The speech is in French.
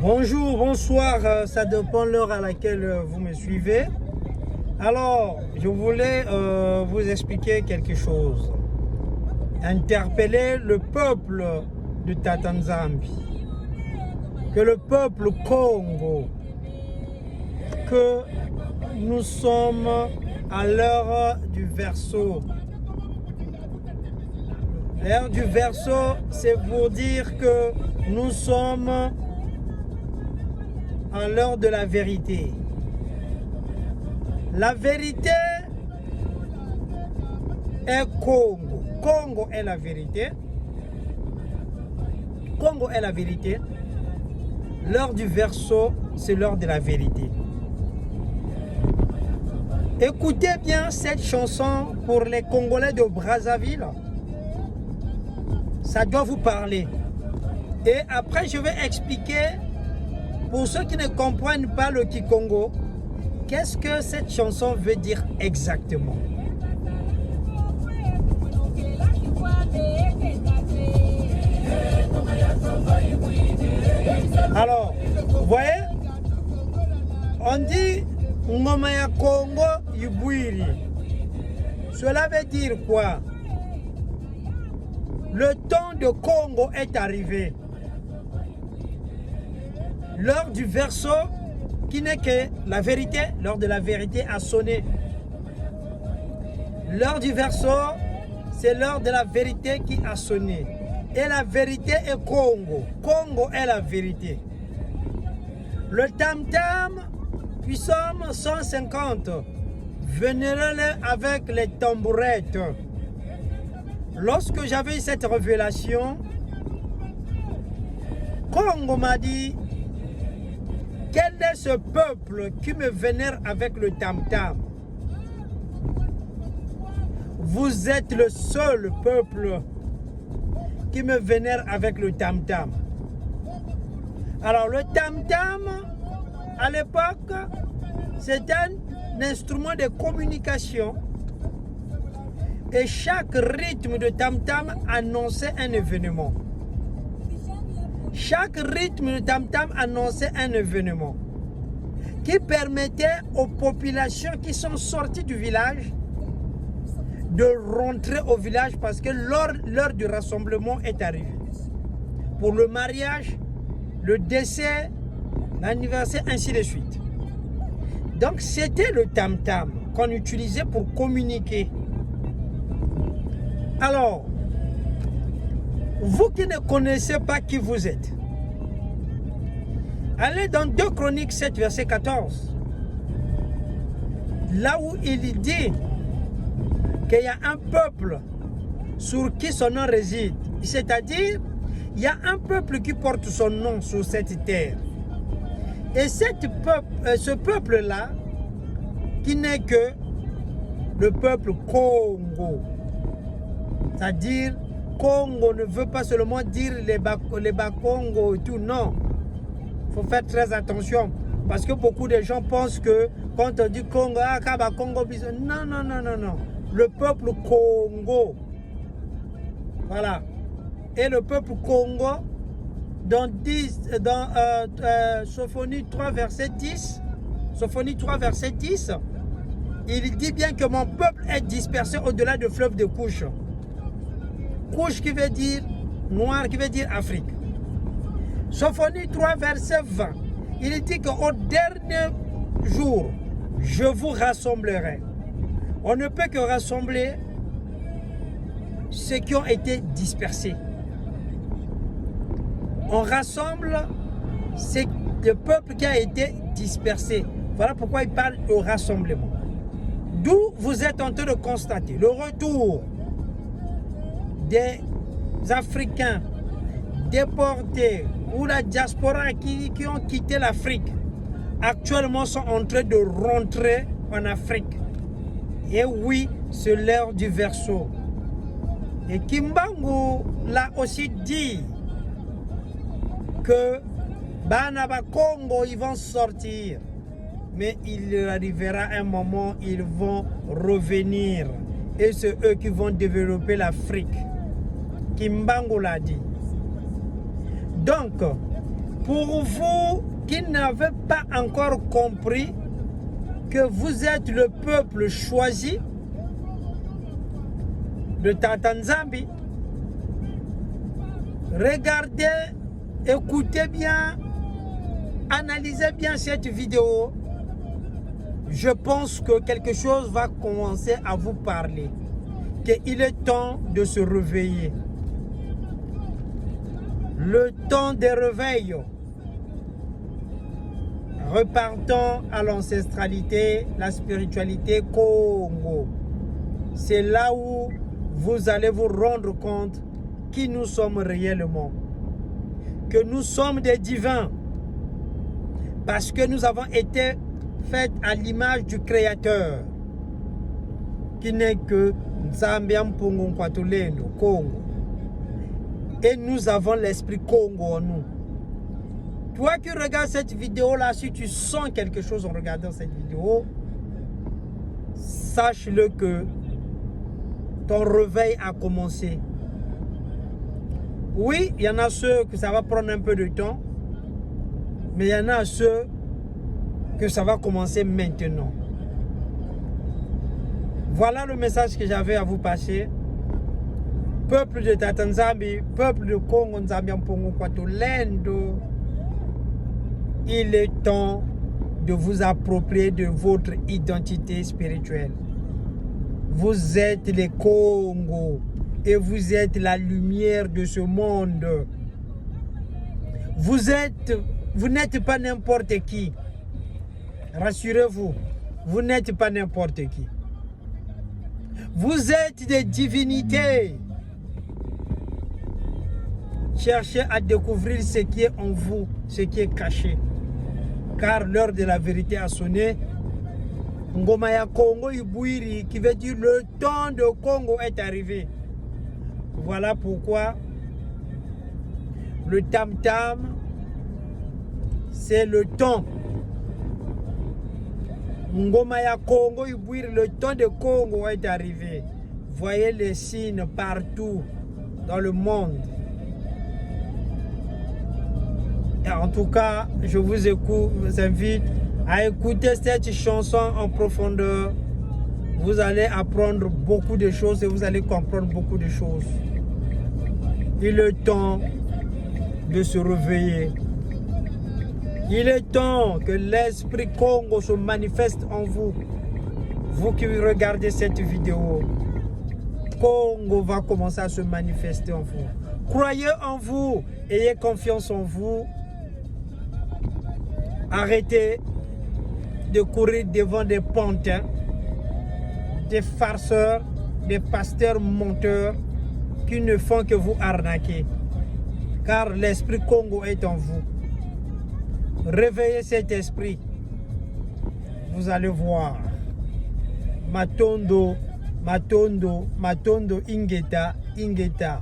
Bonjour, bonsoir, ça dépend de l'heure à laquelle vous me suivez. Alors, je voulais vous expliquer quelque chose. Interpeller le peuple de Tatanzambi, que le peuple Congo, que nous sommes à l'heure du verseau. L'heure du verseau, c'est pour dire que nous sommes à l'heure de la vérité. La vérité est Congo. Congo est la vérité. Congo est la vérité. L'heure du verseau, c'est l'heure de la vérité. Écoutez bien cette chanson pour les Congolais de Brazzaville. Ça doit vous parler. Et après, je vais expliquer, pour ceux qui ne comprennent pas le Kikongo, qu'est-ce que cette chanson veut dire exactement. Alors, vous voyez, on dit Ngoma ya Congo Yubwiri. Cela veut dire quoi? Le temps de Congo est arrivé. L'heure du verseau, qui n'est que la vérité, l'heure de la vérité a sonné. L'heure du verseau, c'est l'heure de la vérité qui a sonné. Et la vérité est Congo. Congo est la vérité. Le tam-tam, nous sommes 150. Venez-le avec les tambourettes. Lorsque j'avais eu cette révélation, Congo m'a dit, quel est ce peuple qui me vénère avec le tam-tam? Vous êtes le seul peuple qui me vénère avec le tam-tam. Alors le tam-tam, à l'époque, c'est un instrument de communication. Et chaque rythme de tam-tam annonçait un événement. Chaque rythme de tam-tam annonçait un événement qui permettait aux populations qui sont sorties du village de rentrer au village parce que l'heure du rassemblement est arrivée. Pour le mariage, le décès, l'anniversaire, ainsi de suite. Donc c'était le tam-tam qu'on utilisait pour communiquer. Alors, vous qui ne connaissez pas qui vous êtes, allez dans 2 Chroniques 7, verset 14. Là où il dit qu'il y a un peuple sur qui son nom réside. C'est-à-dire, il y a un peuple qui porte son nom sur cette terre. Et ce peuple-là, qui n'est que le peuple Congo. C'est-à-dire, Congo ne veut pas seulement dire les Bakongo et tout, non. Il faut faire très attention. Parce que beaucoup de gens pensent que quand on dit Congo, Congo, non, non, non, non, non. Le peuple Congo. Voilà. Et le peuple Congo, dans Sophonie 3, verset 10, Sophonie 3, verset 10, il dit bien que mon peuple est dispersé au-delà du fleuve de Couche. Couche qui veut dire noir, qui veut dire Afrique. Sophonie 3, verset 20, il dit qu'au dernier jour, je vous rassemblerai. On ne peut que rassembler ceux qui ont été dispersés. On rassemble le peuple qui a été dispersé. Voilà pourquoi il parle de rassemblement. D'où vous êtes en train de constater le retour des Africains déportés ou la diaspora qui ont quitté l'Afrique. Actuellement sont en train de rentrer en Afrique. Et oui, c'est l'heure du verseau. Et Kimbangu l'a aussi dit que Banaba Congo, ils vont sortir. Mais il arrivera un moment, ils vont revenir. Et c'est eux qui vont développer l'Afrique. Kimbangu l'a dit. Donc, Pour vous qui n'avez pas encore compris que vous êtes le peuple choisi de Tata Nzambi, regardez, écoutez bien, analysez bien cette vidéo. Je pense que quelque chose va commencer à vous parler, qu'il est temps de se réveiller. Le temps des réveils. Repartons à l'ancestralité, la spiritualité Congo. C'est là où vous allez vous rendre compte qui nous sommes réellement. Que nous sommes des divins. Parce que nous avons été faits à l'image du Créateur. Qui n'est que Nzambian Pongo Kwatoleno, Congo. Et nous avons l'esprit Congo en nous. Toi qui regardes cette vidéo-là, si tu sens quelque chose en regardant cette vidéo, sache-le que ton réveil a commencé. Oui, il y en a ceux que ça va prendre un peu de temps, mais il y en a ceux que ça va commencer maintenant. Voilà le message que j'avais à vous passer. Peuple de Tata Nzambi, peuple de Congo Nzambian Pongo Kwatolendo, il est temps de vous approprier de votre identité spirituelle. Vous êtes les Congo et vous êtes la lumière de ce monde. Vous n'êtes pas n'importe qui. Rassurez-vous, vous n'êtes pas n'importe qui. Vous êtes des divinités. Cherchez à découvrir ce qui est en vous, ce qui est caché. Car l'heure de la vérité a sonné. Ngoma ya Congo Ibouiri, qui veut dire le temps de Congo est arrivé. Voilà pourquoi le tam-tam, c'est le temps. Ngoma ya Congo Ibouiri, le temps de Congo est arrivé. Voyez les signes partout dans le monde. Et en tout cas, je vous invite à écouter cette chanson en profondeur. Vous allez apprendre beaucoup de choses et vous allez comprendre beaucoup de choses. Il est temps de se réveiller. Il est temps que l'esprit Congo se manifeste en vous. Vous qui regardez cette vidéo, Congo va commencer à se manifester en vous. Croyez en vous, ayez confiance en vous. Arrêtez de courir devant des pantins, des farceurs, des pasteurs menteurs qui ne font que vous arnaquer. Car l'esprit Congo est en vous. Réveillez cet esprit. Vous allez voir. Matondo, Ingeta, Ingeta.